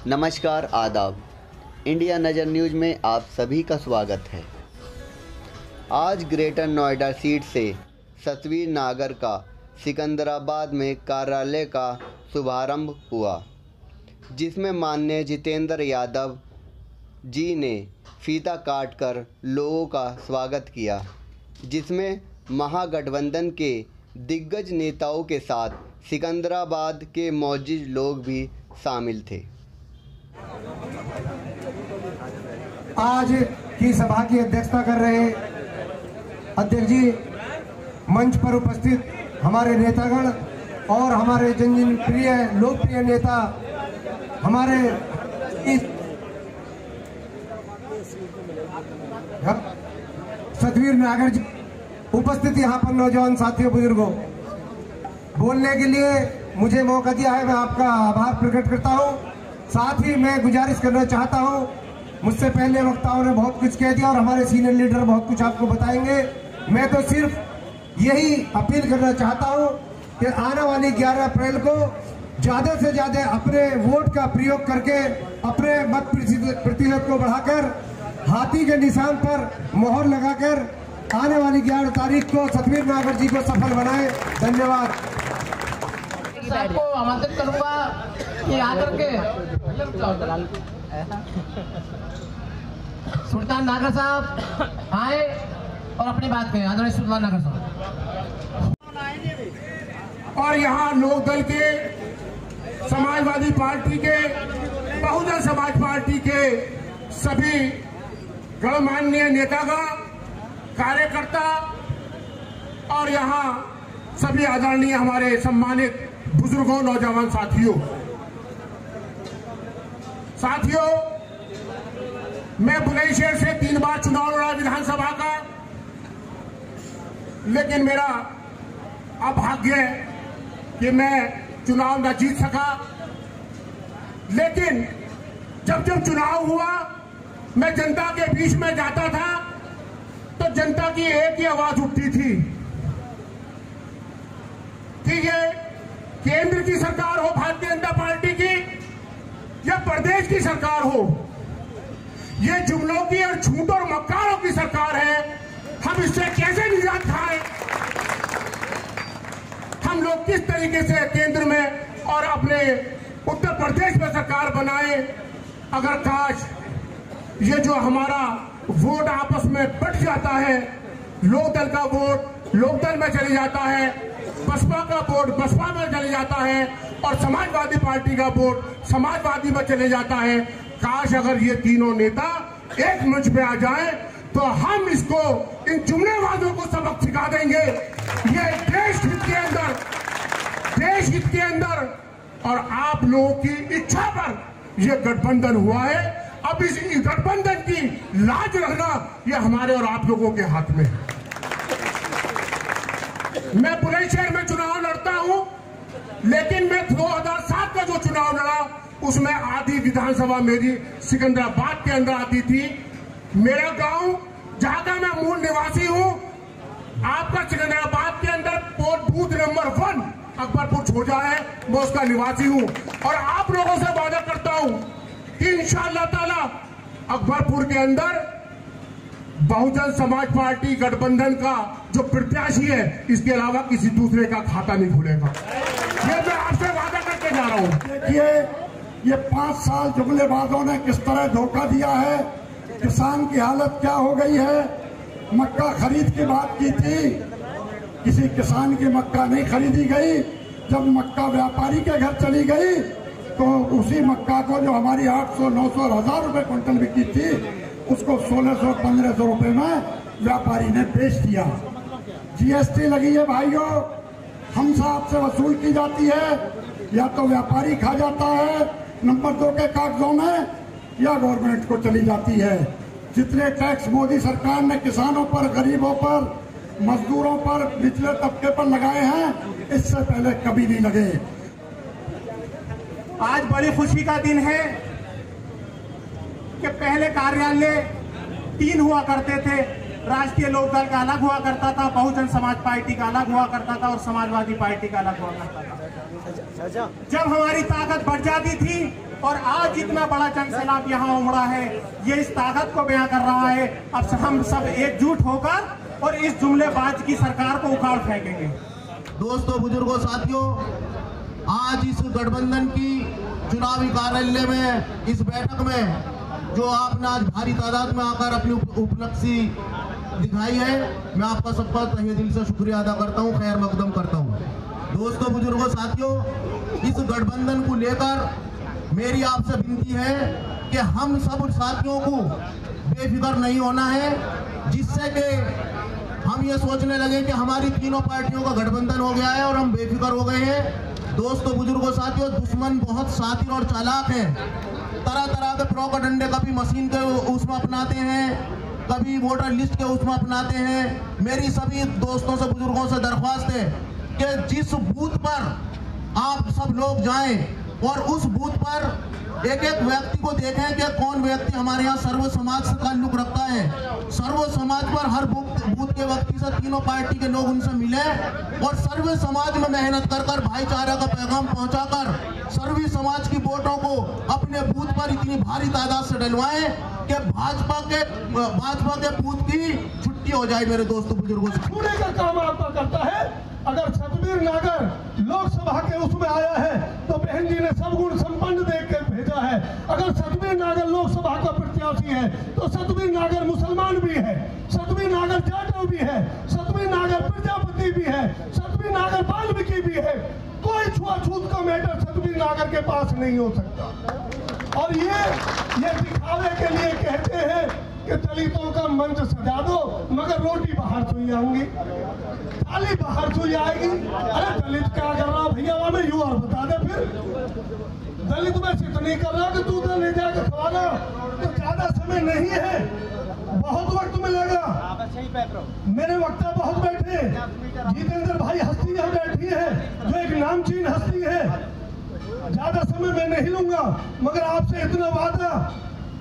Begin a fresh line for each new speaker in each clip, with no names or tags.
नमस्कार, आदाब। इंडिया नज़र न्यूज़ में आप सभी का स्वागत है। आज ग्रेटर नोएडा सीट से सतवीर नागर का सिकंदराबाद में कार्यालय का शुभारंभ हुआ, जिसमें माननीय जितेंद्र यादव जी ने फीता काटकर लोगों का स्वागत किया, जिसमें महागठबंधन के दिग्गज नेताओं के साथ सिकंदराबाद के मौजूद लोग भी शामिल थे।
आज की सभा की अध्यक्षता कर रहे अध्यक्ष जी, मंच पर उपस्थित हमारे नेतागण और हमारे जन प्रिय लोकप्रिय नेता हमारे सतवीर नागर जी, उपस्थित यहाँ पर नौजवान साथियों, बुजुर्गों, बोलने के लिए मुझे मौका दिया है, मैं आपका आभार प्रकट करता हूँ। साथ ही मैं गुजारिश करना चाहता हूँ, मुझसे पहले वक्ताओं ने बहुत कुछ कह दिया और हमारे सीनियर लीडर बहुत कुछ आपको बताएंगे। मैं तो सिर्फ यही अपील करना चाहता हूँ कि आने वाली 11 अप्रैल को ज्यादा से ज्यादा अपने वोट का प्रयोग करके अपने मत प्रतिशत को बढ़ाकर हाथी के निशान पर मोहर लगाकर आने वाली 11 तारीख को सतवीर नागर जी को सफल बनाए। धन्यवाद।
आपको आमंत्रित करूंगा कि आकर के सुल्तान नागर साहब आए और अपनी बात कहें। आदरणीय सुल्तान नागर साहब।
और यहाँ लोकदल के, समाजवादी पार्टी के, बहुजन समाज पार्टी के सभी गणमान्य नेतागण, कार्यकर्ता और यहाँ सभी आदरणीय हमारे सम्मानित बुजुर्गों, नौजवान साथियों, मैं बुलंदशहर से 3 बार चुनाव लड़ा विधानसभा का, लेकिन मेरा अभाग्य है कि मैं चुनाव न जीत सका। लेकिन जब चुनाव हुआ, मैं जनता के बीच में जाता था तो जनता की एक ही आवाज उठती थी कि ये केंद्र की सरकार हो भारतीय जनता पार्टी की या प्रदेश की सरकार हो, ये जुमलों की और झूठ और मक्कारों की सरकार है। हम इससे कैसे निजात खाएं? हम लोग किस तरीके से केंद्र में और अपने उत्तर प्रदेश में सरकार बनाएं? अगर काश ये जो हमारा वोट आपस में बट जाता है, लोकदल का वोट लोकदल में चले जाता है, बसपा का वोट बसपा में चले जाता है और समाजवादी पार्टी का वोट समाजवादी में चले जाता है। काश अगर ये तीनों नेता एक मंच पे आ जाएं तो हम इसको, इन जुमलेबाजों को सबक सिखा देंगे। ये देश हित के अंदर और आप लोगों की इच्छा पर ये गठबंधन हुआ है। अब इस गठबंधन की लाज रखना ये हमारे और आप लोगों के हाथ में है। मैं बुलंदशहर में चुनाव लड़ता हूं, लेकिन मैं 2007 का जो चुनाव लड़ा उसमें आधी विधानसभा मेरी सिकंदराबाद के अंदर आती थी। मेरा गांव, जहां का मैं मूल निवासी हूं, आपका सिकंदराबाद के अंदर बूथ नंबर 1 अकबरपुर छोजा है, मैं उसका निवासी हूं और आप लोगों से वादा करता हूं कि इंशाअल्लाह ताला अकबरपुर के अंदर बहुजन समाज पार्टी गठबंधन का जो प्रत्याशी है, इसके अलावा किसी दूसरे का खाता नहीं खुलेगा। ये मैं आपसे वादा करके जा रहा हूं।
देखिए, ये 5 साल जुमलेबाजों ने किस तरह धोखा दिया है, किसान की हालत क्या हो गई है। मक्का खरीद की बात की थी, किसी किसान की मक्का नहीं खरीदी गई। जब मक्का व्यापारी के घर चली गई तो उसी मक्का को जो हमारी 800, 900 और 1000 रुपए क्विंटल बिकी थी, उसको 1600, 1500 रुपए में व्यापारी ने बेच दिया। जीएसटी लगी है भाइयों, हमसे आपसे वसूल की जाती है, या तो व्यापारी खा जाता है नंबर 2 के कागजों में, या गवर्नमेंट को चली जाती है। जितने टैक्स मोदी सरकार ने किसानों पर, गरीबों पर, मजदूरों पर, निचले तबके पर लगाए हैं, इससे पहले कभी नहीं लगे।
आज बड़ी खुशी का दिन है कि पहले कार्यालय 3 हुआ करते थे। राष्ट्रीय लोकदल का अलग हुआ करता था, बहुजन समाज पार्टी का अलग हुआ करता था और समाजवादी पार्टी का अलग हुआ करता था। जब हमारी ताकत बढ़ जाती थी और आज इतना बड़ा जनसैलाब यहाँ उमड़ा है, ये इस ताकत को बयां कर रहा है। अब हम सब एकजुट होकर और इस जुमलेबाज की सरकार को उखाड़ फेंकेंगे।
दोस्तों, बुजुर्गों, साथियों, आज इस गठबंधन की चुनावी कार्यालय में, इस बैठक में जो आपने आज भारी तादाद में आकर अपनी उपलब्धि दिखाई है, मैं आपका सबका तहे दिल से शुक्रिया अदा करता हूं, खैर मकदम करता हूं। दोस्तों, बुजुर्गों, साथियों, इस गठबंधन को लेकर मेरी आपसे विनती है कि हम सब साथियों को बेफिक्र नहीं होना है, जिससे कि हम ये सोचने लगे कि हमारी तीनों पार्टियों का गठबंधन हो गया है और हम बेफिक्र हो गए हैं। दोस्तों, बुजुर्गों, साथियों, दुश्मन बहुत शातिर और चालाक है। तरह तरह के प्रोपेगेंडे कभी मशीन के उसमें अपनाते हैं, कभी वोटर लिस्ट के उसमें अपनाते हैं। मेरी सभी दोस्तों से, बुजुर्गों से दरख्वास्त है कि जिस बूथ पर आप सब लोग जाएं और उस बूथ पर एक एक व्यक्ति को देखें कि कौन व्यक्ति हमारे यहाँ सर्व समाज से ताल्लुक रखता है। सर्व समाज पर हर बूथ के व्यक्ति से तीनों पार्टी के लोग उनसे मिले और सर्व समाज में मेहनत कर कर भाईचारा का पैगाम पहुंचाकर सर्व समाज की वोटों को अपने बूथ पर इतनी भारी तादाद से डलवाएं कि भाजपा के बूथ की छुट्टी हो जाए। मेरे दोस्तों, बुजुर्गों,
छूने का काम आपका करता है। अगर सतबीर नागर लोकसभा के उसमें आया है तो बहन जी ने सब गुण संपन्न देख के भेजा है। अगर सतबीर नागर लोकसभा का प्रत्याशी है तो सतबीर नागर मुसलमान भी है, सतबीर नागर जाटव भी है, सतबीर नागर प्रजापति भी है, सतबीर नागर वाल्मीकि भी है। कोई छुआछूत का मैटर सतबीर नागर के पास नहीं हो सकता। और ये दिखावे के लिए कहते हैं कि दलितों का मंच सजा दो, मगर रोटी बाहर से आऊंगी, थाली बाहर से आएगी। अरे दलित क्या कर रहा भैया, हमें यू और बता दे। फिर दलित में सिद्ध नहीं कर रहा कि तू तो ले जाकर खवाना, तो ज्यादा समय नहीं है, बहुत वक्त मिलेगा। मेरे वक्ता बहुत बैठे, जितेंद्र भाई हस्ती यहाँ बैठी है जो एक नामचीन हस्ती है, ज्यादा समय मैं नहीं लूंगा, मगर आपसे इतना वादा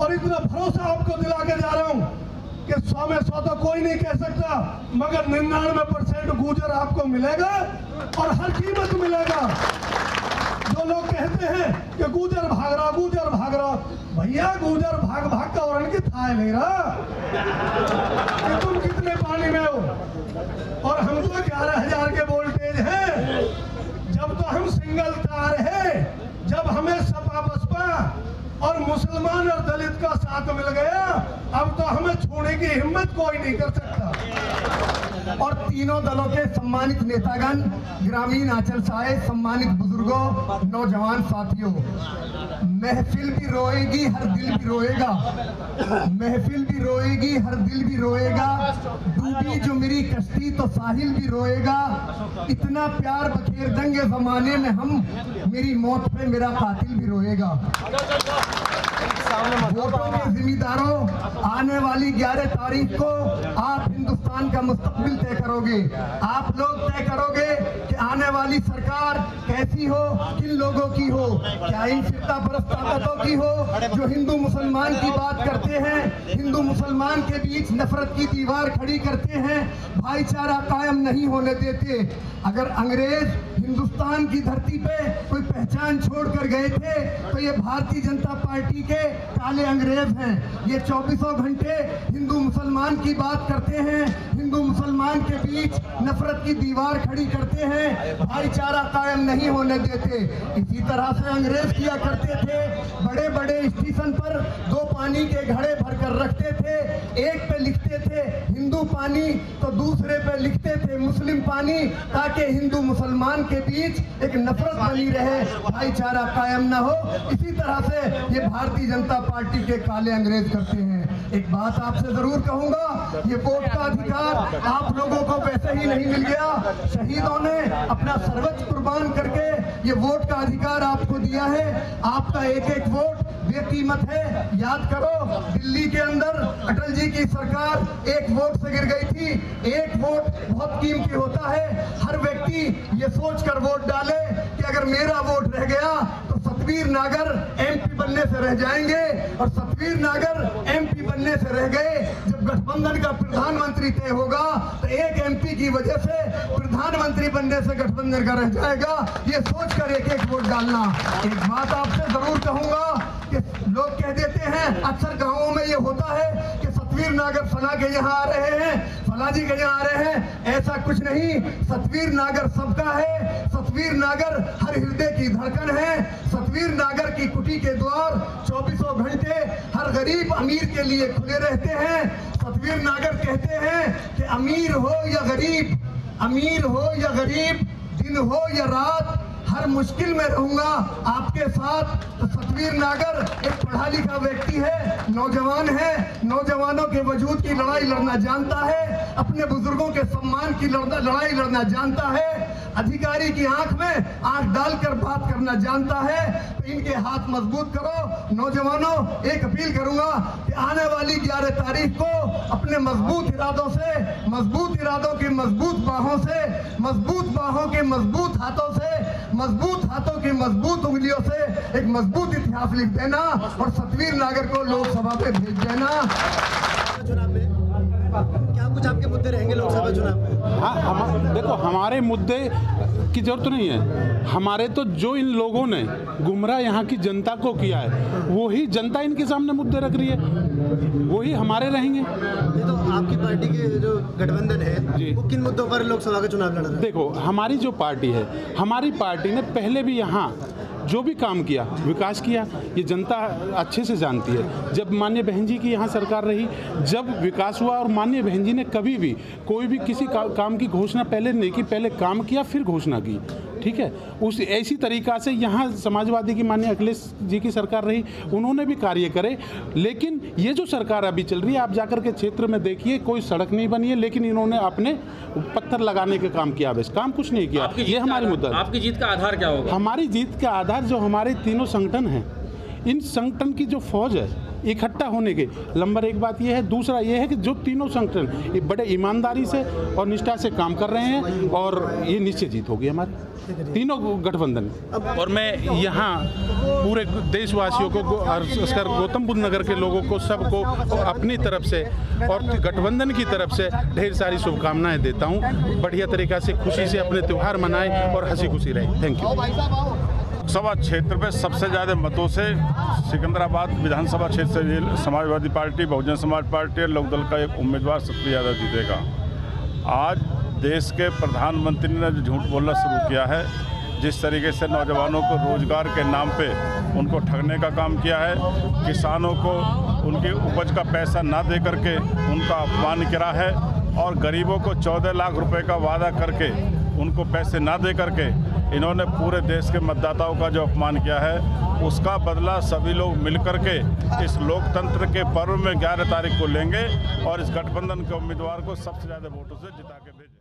और इतना भरोसा आपको दिला के जा रहा हूँ कि 100 में 100 तो कोई नहीं कह सकता, मगर 99% गुजर आपको मिलेगा और हर कीमत मिलेगा। जो लोग कहते हैं कि गुजर भाग रहा, भैया गुजर भाग का और इनकी थाह नहीं रहा कि तुम कितने पानी में हो। और हम तो 11,000 के वोल्टेज हैं, जब तो हम सिंगल तार है, जब हमें सपा बसपा और मुसलमान और दलित का साथ मिल गया, अब तो हमें छोड़ने की हिम्मत कोई नहीं कर सकता।
और तीनों दलों के सम्मानित नेतागण, ग्रामीण आंचल से आए सम्मानित बुजुर्गों, नौजवान साथियों, महफिल भी रोएगी, हर दिल भी रोएगा। महफिल भी रोएगी, हर दिल भी रोएगा। डूबी जो मेरी कश्ती तो साहिल भी रोएगा। इतना प्यार बखेर देंगे जमाने में हम, मेरी मौत पे मेरा कातिल भी रोएगा। वोटों के जिम्मेदारों, आने वाली 11 तारीख को आप हिंदुस्तान का मुस्तकबिल तय करोगे। आप लोग तय करोगे कि आने वाली सरकार कैसी हो, किन लोगों की हो, क्या इन फिरकापरस्त ताकतों की हो जो हिंदू मुसलमान की बात करते हैं, हिंदू मुसलमान के बीच नफरत की दीवार खड़ी करते हैं, भाईचारा कायम नहीं होने देते। अगर अंग्रेज हिंदुस्तान की धरती पे कोई पहचान छोड़कर गए थे तो ये भारतीय जनता पार्टी के काले अंग्रेज हैं। ये 24 घंटे हिंदू मुसलमान की बात करते हैं, हिंदू मुसलमान के बीच नफरत की दीवार खड़ी करते हैं, भाईचारा कायम नहीं होने देते। इसी तरह से अंग्रेज किया करते थे, बड़े बड़े स्टेशन पर 2 पानी के घड़े भरकर रखते थे, एक पे लिखते थे हिंदू पानी तो दूसरे पे लिखते थे मुस्लिम पानी, ताकि हिंदू मुसलमान के बीच एक नफरत बनी रहे, भाईचारा कायम ना हो। इसी तरह से ये भारतीय जनता पार्टी के काले अंग्रेज करते हैं। एक बात आपसे जरूर कहूंगा, ये वोट का अधिकार आप लोगों को वैसे ही नहीं मिल गया। शहीदों ने अपना सर्वोच्च कुर्बान करके ये वोट का अधिकार आपको दिया है। आपका एक एक वोट बेकीमत है। याद करो, दिल्ली के अंदर अटल जी की सरकार एक वोट से गिर गई थी। एक वोट बहुत कीमती होता है। हर व्यक्ति ये सोचकर वोट डाले कि अगर मेरा वोट रह गया तो सतबीर नागर एमपी बनने से रह जाएंगे, और सतबीर नागर एमपी बनने से रह गए। जब गठबंधन का प्रधानमंत्री तय होगा तो एक एमपी की वजह से प्रधानमंत्री बनने से गठबंधन का रह जाएगा। ये सोचकर एक एक वोट डालना। एक बात आपसे जरूर कहूंगा,
सतवीर नागर फला के यहाँ आ रहे हैं, फला जी के यहाँ आ रहे हैं, ऐसा कुछ नहीं। सतवीर नागर सबका है। सतवीर नागर हर हृदय की धड़कन है। सतवीर नागर की कुटी के द्वार 24 घंटे हर गरीब अमीर के लिए खुले रहते हैं। सतवीर नागर कहते हैं कि अमीर हो या गरीब, अमीर हो या गरीब, दिन हो या रात, हर मुश्किल में रहूंगा आपके साथ। तो सतवीर नागर एक पढ़ा लिखा व्यक्ति है, नौजवान है, नौजवानों के वजूद की लड़ाई लड़ना जानता है, अपने बुजुर्गों के सम्मान की लड़ाई लड़ना जानता है, अधिकारी की आंख में आंख डालकर बात करना जानता है। तो इनके हाथ मजबूत करो। नौजवानों, एक अपील करूंगा कि आने वाली 11 तारीख को अपने मजबूत इरादों से, मजबूत इरादों की मजबूत बाहों से, मजबूत बाहों के मजबूत हाथों से, मजबूत हाथों की मजबूत उंगलियों से एक मजबूत इतिहास लिख देना और सतवीर नागर को लोकसभा में भेज देना।
चुनाव में क्या कुछ आपके मुद्दे रहेंगे लोकसभा चुनाव में?
हाँ, देखो हमारे मुद्दे की जरूरत नहीं है। हमारे तो जो इन लोगों ने गुमराह यहाँ की जनता को किया है, वही जनता इनके सामने मुद्दे रख रही है, वही हमारे रहेंगे।
ये तो आपकी पार्टी के जो गठबंधन है वो किन मुद्दों पर लोकसभा का चुनाव लड़ रहा है?
देखो, हमारी जो पार्टी है, हमारी पार्टी ने पहले भी यहाँ जो भी काम किया, विकास किया, ये जनता अच्छे से जानती है। जब माननीय बहन जी की यहाँ सरकार रही, जब विकास हुआ, और माननीय बहन जी ने कभी भी कोई भी किसी काम की घोषणा पहले नहीं की, पहले काम किया फिर घोषणा की, ठीक है। उस ऐसी तरीका से यहाँ समाजवादी की माननीय अखिलेश जी की सरकार रही, उन्होंने भी कार्य करे। लेकिन ये जो सरकार अभी चल रही है, आप जाकर के क्षेत्र में देखिए, कोई सड़क नहीं बनी है, लेकिन इन्होंने अपने पत्थर लगाने का काम किया, बस काम कुछ नहीं किया। ये हमारी मुद्दा है।
आपकी जीत का आधार क्या होगा?
हमारी जीत का आधार जो हमारे तीनों संगठन हैं, इन संगठन की जो फौज है इकट्ठा होने के, नंबर एक बात ये है। दूसरा ये है कि जो तीनों संगठन बड़े ईमानदारी से और निष्ठा से काम कर रहे हैं, और ये निश्चित जीत होगी हमारी तीनों गठबंधन। और मैं यहाँ पूरे देशवासियों को, खासकर गौतम बुद्ध नगर के लोगों को, सबको अपनी तरफ से और गठबंधन की तरफ से ढेर सारी शुभकामनाएं देता हूँ। बढ़िया तरीक़ा से खुशी से अपने त्यौहार मनाएं और हंसी खुशी रहें। Thank you.
लोकसभा क्षेत्र में सबसे ज़्यादा मतों से सिकंदराबाद विधानसभा क्षेत्र से समाजवादी पार्टी, बहुजन समाज पार्टी और लोकदल का एक उम्मीदवार सतवीर यादव जीतेगा। आज देश के प्रधानमंत्री ने जो झूठ बोलना शुरू किया है, जिस तरीके से नौजवानों को रोजगार के नाम पे उनको ठगने का काम किया है, किसानों को उनकी उपज का पैसा ना दे करके उनका अपमान करा है, और गरीबों को 14 लाख रुपए का वादा करके उनको पैसे ना दे करके इन्होंने पूरे देश के मतदाताओं का जो अपमान किया है, उसका बदला सभी लोग मिलकर के इस लोकतंत्र के पर्व में 11 तारीख को लेंगे और इस गठबंधन के उम्मीदवार को सबसे ज़्यादा वोटों से जिता के भेजेंगे।